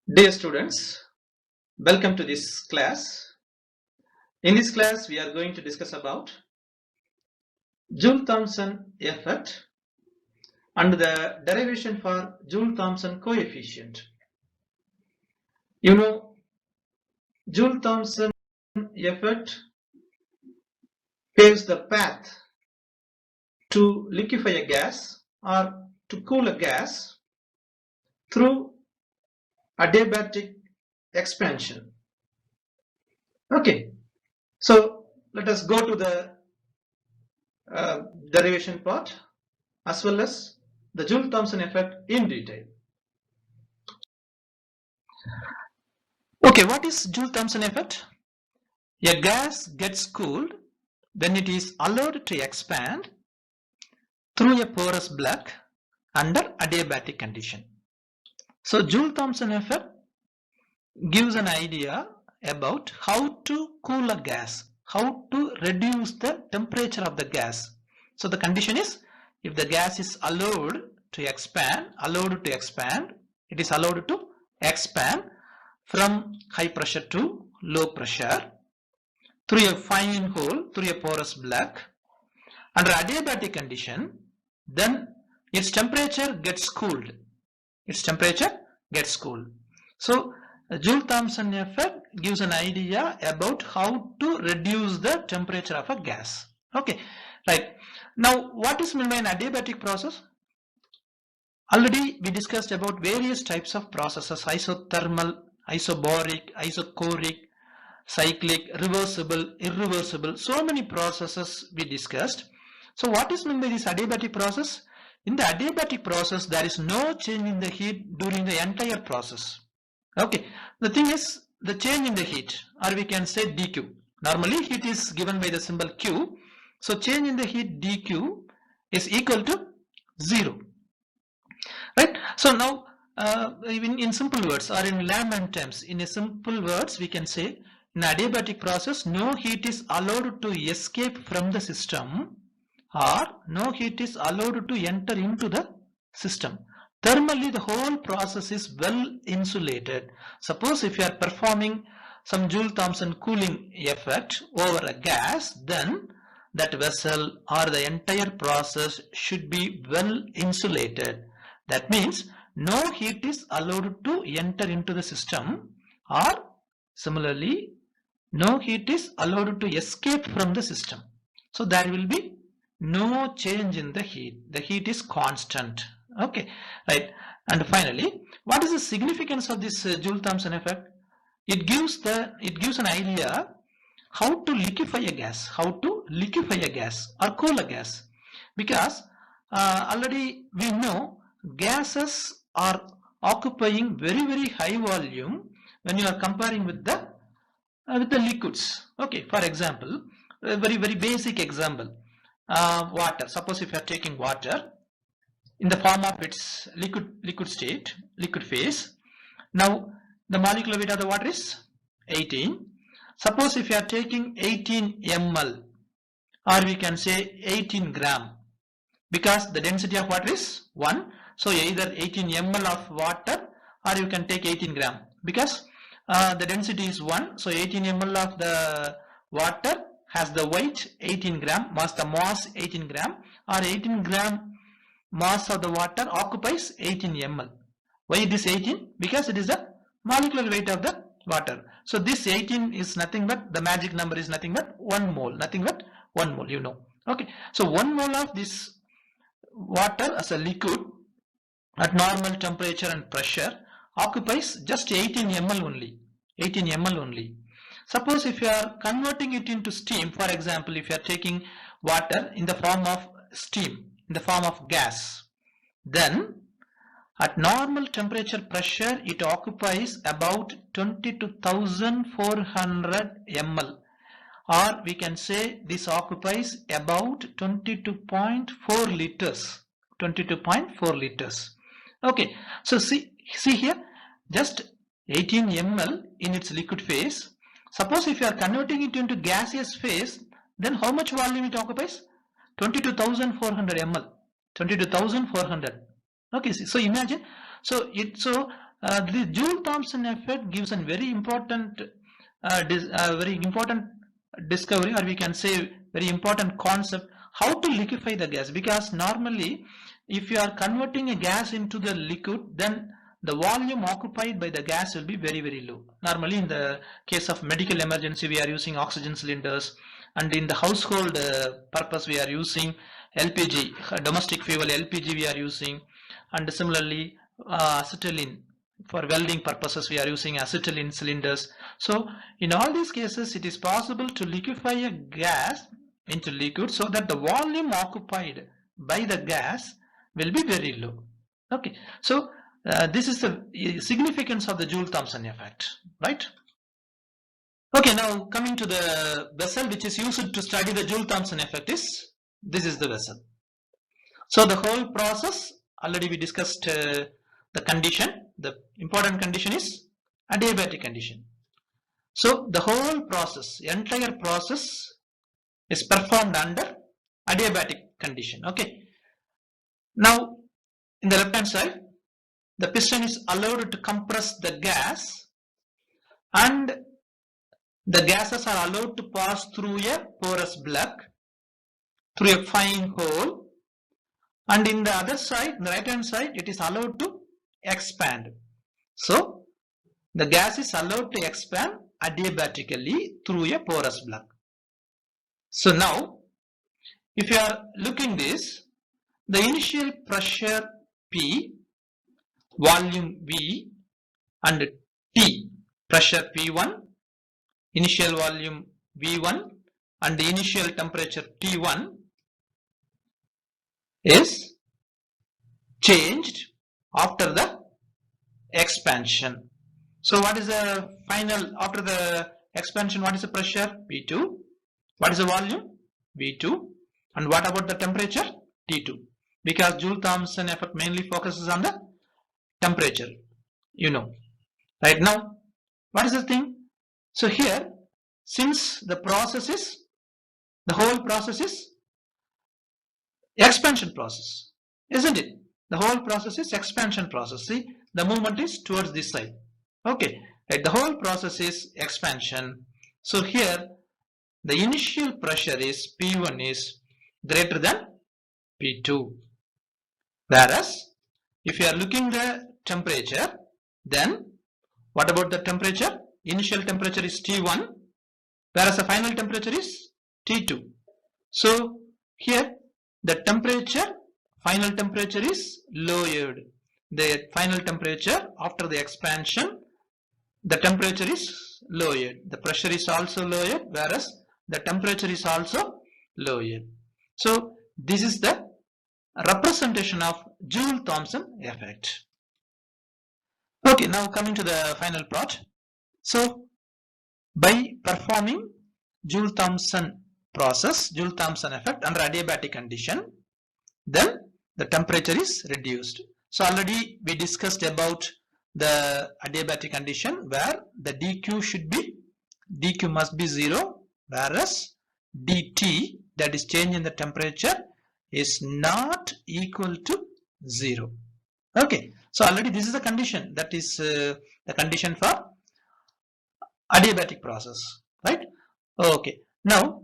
Dear students, welcome to this class. In this class, we are going to discuss about Joule-Thomson effect and the derivation for Joule-Thomson coefficient. You know, Joule-Thomson effect paves the path to liquefy a gas or to cool a gas through adiabatic expansion. Okay, so let us go to the derivation part as well as the Joule-Thomson effect in detail. Okay, what is Joule-Thomson effect? A gas gets cooled when it is allowed to expand through a porous block under adiabatic condition. So Joule-Thomson effect gives an idea about how to cool a gas, how to reduce the temperature of the gas. So the condition is if the gas is allowed to expand, it is allowed to expand from high pressure to low pressure through a fine hole, through a porous block under adiabatic condition, then its temperature gets cooled. So Joule-Thomson effect gives an idea about how to reduce the temperature of a gas. Okay, right. Now what is meant by an adiabatic process? Already we discussed about various types of processes: isothermal, isobaric, isochoric, cyclic, reversible, irreversible. So many processes we discussed. So what is meant by this adiabatic process? In the adiabatic process, there is no change in the heat during the entire process. Okay, the thing is the change in the heat, or we can say dq. Normally heat is given by the symbol q. So change in the heat dq is equal to 0. Right? So now even in simple words or in layman terms, in a simple words we can say in adiabatic process no heat is allowed to escape from the system or no heat is allowed to enter into the system. Thermally the whole process is well insulated. Suppose if you are performing some Joule-Thomson cooling effect over a gas, then that vessel or the entire process should be well insulated. That means no heat is allowed to enter into the system, or similarly no heat is allowed to escape from the system. So there will be no change in the heat. The heat is constant. Okay, right. And finally, what is the significance of this Joule-Thomson effect? It gives an idea how to liquefy a gas, or cool a gas, because already we know gases are occupying very high volume when you are comparing with the liquids. Okay, for example, a very basic example, water. Suppose if you are taking water in the form of its liquid phase. Now the molecular weight of the water is 18. Suppose if you are taking 18 ml, or we can say 18 gram, because the density of water is 1. So either 18 ml of water or you can take 18 gram, because the density is 1. So 18 ml of the water has the weight 18 gram, the mass 18 gram, or 18 gram mass of the water occupies 18 ml. Why it is 18? Because it is the molecular weight of the water. So this 18 is nothing but, the magic number is nothing but 1 mole, you know. Okay, so 1 mole of this water as a liquid at normal temperature and pressure occupies just 18 ml only. Suppose if you are converting it into steam, for example, if you are taking water in the form of steam, in the form of gas, then at normal temperature pressure it occupies about 22,400 ml, or we can say this occupies about 22.4 liters. Okay, so see here, just 18 ml in its liquid phase. Suppose if you are converting it into gaseous phase, then how much volume it occupies? 22,400 ml. 22,400. Okay, so imagine, so the Joule-Thomson effect gives a very important discovery, or we can say very important concept, how to liquefy the gas. Because normally if you are converting a gas into the liquid, then the volume occupied by the gas will be very low. Normally in the case of medical emergency, we are using oxygen cylinders, and in the household purpose we are using LPG, domestic fuel LPG we are using, and similarly acetylene. For welding purposes we are using acetylene cylinders. So in all these cases it is possible to liquefy a gas into liquid so that the volume occupied by the gas will be very low. Okay, so this is the significance of the Joule-Thomson effect, right? Okay, now coming to the vessel which is used to study the Joule-Thomson effect is, this is the vessel. So the whole process, already we discussed the condition. The important condition is adiabatic condition. So the whole process, entire process is performed under adiabatic condition. Okay. Now in the left hand side, the piston is allowed to compress the gas, and the gases are allowed to pass through a porous plug, through a fine hole, and in the other side, the right hand side, it is allowed to expand. So the gas is allowed to expand adiabatically through a porous plug. So now if you are looking this, the initial pressure P, volume V, and T, pressure P1, initial volume V1, and the initial temperature T1 is changed after the expansion. So what is the final, after the expansion, what is the pressure? P2. What is the volume? V2. And what about the temperature? T2. Because Joule-Thomson effect mainly focuses on the temperature, you know. Right now, what is the thing? So here, since the process is, the whole process is expansion process, isn't it? The whole process is expansion process. See, the movement is towards this side. Okay, right. The whole process is expansion. So here, the initial pressure is P1 is greater than P2. Whereas, if you are looking the temperature, then what about the temperature? Initial temperature is T1, whereas the final temperature is T2. So here the temperature, final temperature is lowered. The final temperature after the expansion, the temperature is lowered. The pressure is also lowered, whereas the temperature is also lowered. So this is the representation of Joule-Thomson effect. Okay, now coming to the final part. So by performing Joule-Thomson process, Joule-Thomson effect under adiabatic condition, then the temperature is reduced. So already we discussed about the adiabatic condition where the dq must be 0, whereas dt, that is change in the temperature, is not equal to 0. Okay, so already this is the condition, that is the condition for adiabatic process, right? Okay, now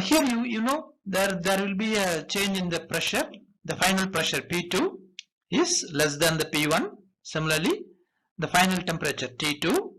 here you know there will be a change in the pressure. The final pressure P2 is less than the P1. Similarly, the final temperature T2,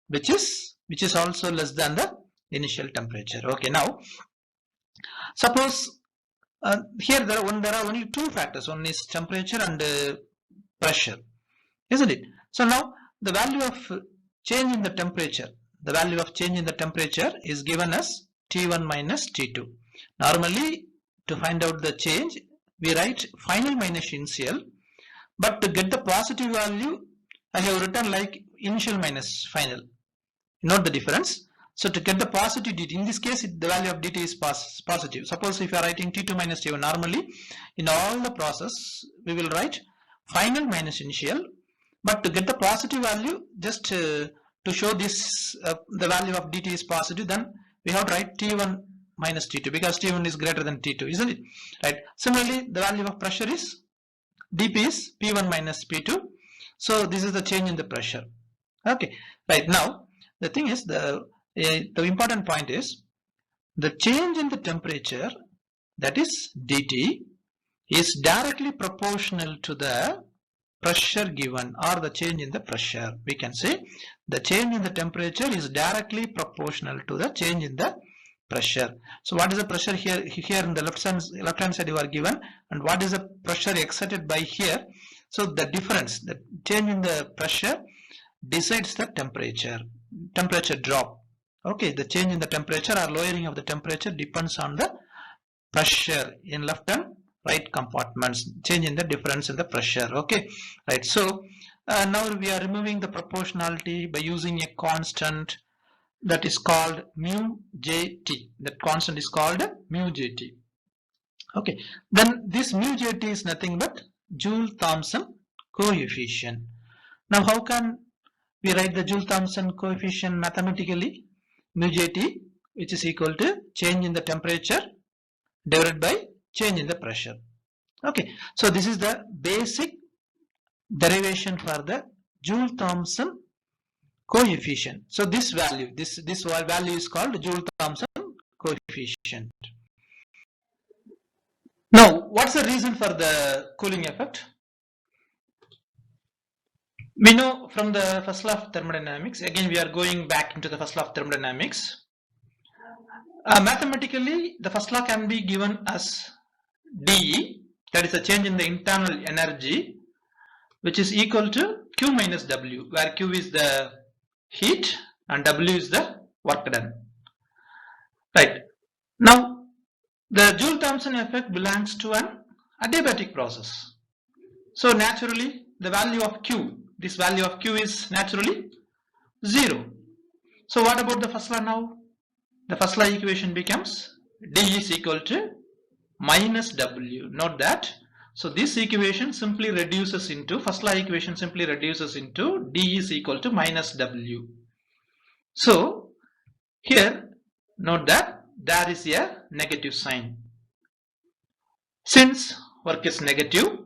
which is also less than the initial temperature. Okay, now suppose here there are only two factors. One is temperature and pressure, isn't it? So now the value of change in the temperature, is given as T1 minus T2. Normally, to find out the change, we write final minus initial, but to get the positive value, I have written like initial minus final. Note the difference. So to get the positive dt, in this case the value of dt is positive. Suppose if you are writing T2 minus T1, normally in all the process we will write final minus initial, but to get the positive value, just to show this the value of dt is positive, then we have to write T1 minus T2 because T1 is greater than T2, isn't it? Right. Similarly, the value of pressure is dP is P1 minus P2. So this is the change in the pressure. Okay, right. Now the thing is, the important point is the change in the temperature, that is dt, is directly proportional to the pressure given, or the change in the pressure. We can say the change in the temperature is directly proportional to the change in the pressure. So what is the pressure here? Here in the left hand side you are given, and what is the pressure exerted by here? So the difference, the change in the pressure decides the temperature drop. Okay, the change in the temperature or lowering of the temperature depends on the pressure in left and right compartments, change in the difference in the pressure. Okay, right. So now we are removing the proportionality by using a constant that is called mu jt. That constant is called mu jt. Okay, then this mu jt is nothing but Joule-Thomson coefficient. Now how can we write the Joule-Thomson coefficient mathematically? Mu jt, which is equal to change in the temperature divided by change in the pressure. Okay, so this is the basic derivation for the Joule-Thomson coefficient. So this value, this value is called Joule-Thomson coefficient. Now, what's the reason for the cooling effect? We know from the first law of thermodynamics, again we are going back into the first law of thermodynamics. Mathematically, the first law can be given as dE, that is a change in the internal energy, which is equal to Q minus W, where Q is the heat and W is the work done. Right. Now, the Joule-Thomson effect belongs to an adiabatic process. So naturally, the value of Q, this value of Q is naturally 0. So what about the first law now? The first law equation becomes D is equal to minus W. Note that. So this equation simply reduces into, first law equation simply reduces into D is equal to minus W. So here note that there is a negative sign. Since work is negative,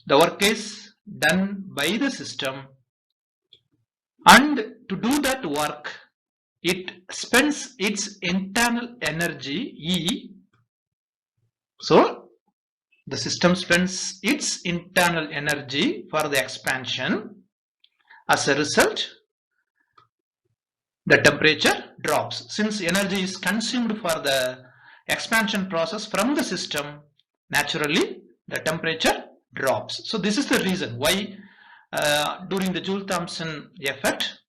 the work is done by the system, and to do that work it spends its internal energy E. So the system spends its internal energy for the expansion. As a result, the temperature drops. Since energy is consumed for the expansion process from the system, naturally the temperature drops. So this is the reason why during the Joule-Thomson effect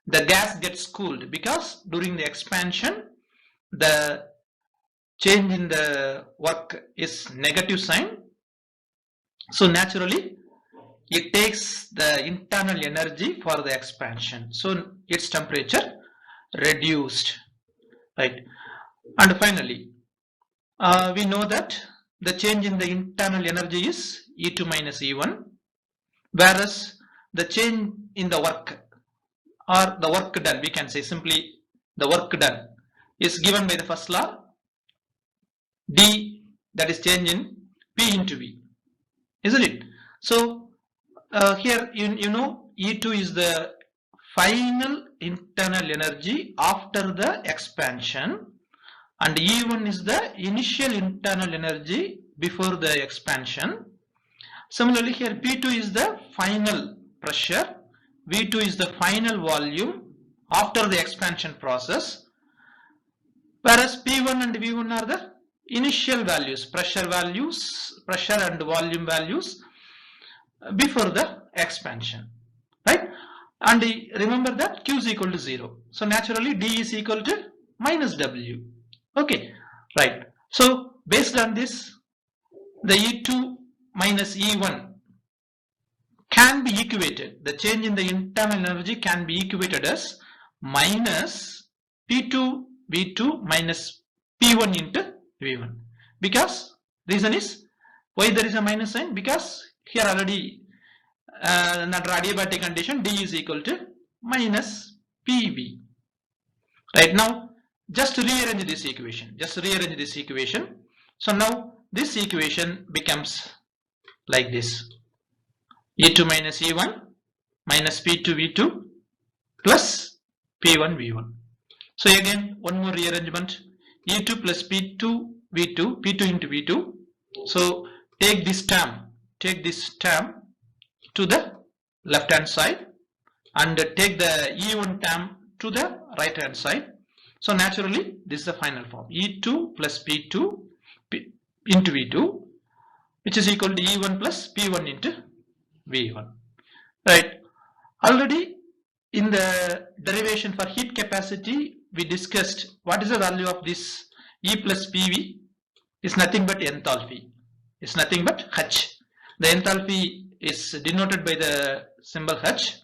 the gas gets cooled, because during the expansion the change in the work is negative sign. So naturally it takes the internal energy for the expansion, so its temperature reduced, right? And finally we know that the change in the internal energy is E2 minus E1, whereas the change in the work, or the work done, we can say simply the work done, is given by the first law D, that is change in P into V, isn't it? So here you know E2 is the final internal energy after the expansion, and E1 is the initial internal energy before the expansion. Similarly here P2 is the final pressure, V2 is the final volume after the expansion process, whereas P1 and V1 are the initial values, pressure and volume values before the expansion, right? And remember that Q is equal to 0. So naturally D is equal to minus W. Okay, right. So based on this, the E2 minus E1 can be equated, the change in the internal energy can be equated as minus P2 V2 minus P1 into V1. Because reason is, why there is a minus sign? Because here already under adiabatic condition D is equal to minus PV. Right, now just rearrange this equation. So now this equation becomes like this. E2 minus E1 minus P2 V2 plus P1 V1. So again, one more rearrangement. E2 plus P2 V2, P2 into V2. So take this term to the left hand side and take the E1 term to the right hand side. So naturally, this is the final form. E2 plus P2 into V2, which is equal to E1 plus P1 into V1. Right. Already in the derivation for heat capacity, we discussed what is the value of this E plus PV is nothing but enthalpy. It's nothing but H. The enthalpy is denoted by the symbol H.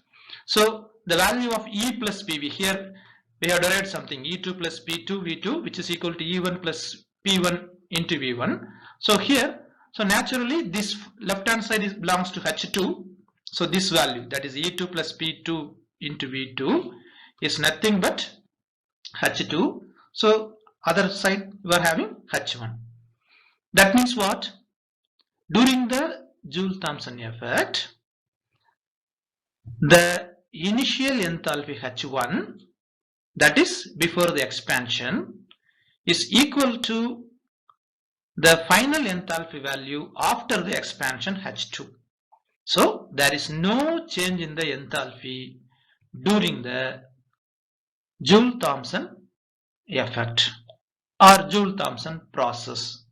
So the value of E plus PV, here we have derived something, E2 plus P2 V2, which is equal to E1 plus P1 into V1. So here, so naturally this left hand side belongs to H2. So this value, that is E2 plus P2 into V2, is nothing but H2. So other side we are having H1. That means what? During the Joule-Thomson effect, the initial enthalpy H1, that is before the expansion, is equal to the final enthalpy value after the expansion H2. So there is no change in the enthalpy during the Joule-Thomson effect or Joule-Thomson process.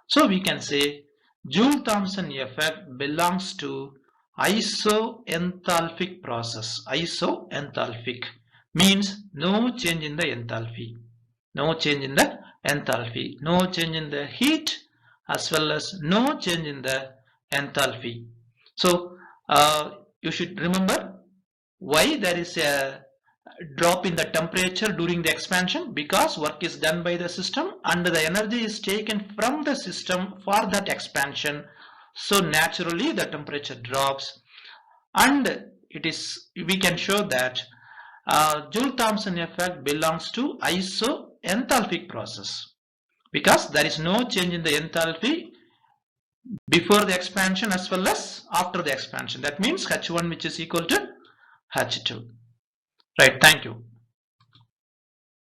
So we can say Joule-Thomson effect belongs to isoenthalpic process. Isoenthalpic means no change in the enthalpy. No change in the enthalpy. No change in the heat as well as no change in the enthalpy. So you should remember why there is a drop in the temperature during the expansion, because work is done by the system and the energy is taken from the system for that expansion. So naturally the temperature drops, and we can show that Joule-Thomson effect belongs to isoenthalpic process because there is no change in the enthalpy before the expansion as well as after the expansion. That means H1 which is equal to H2. Right, thank you.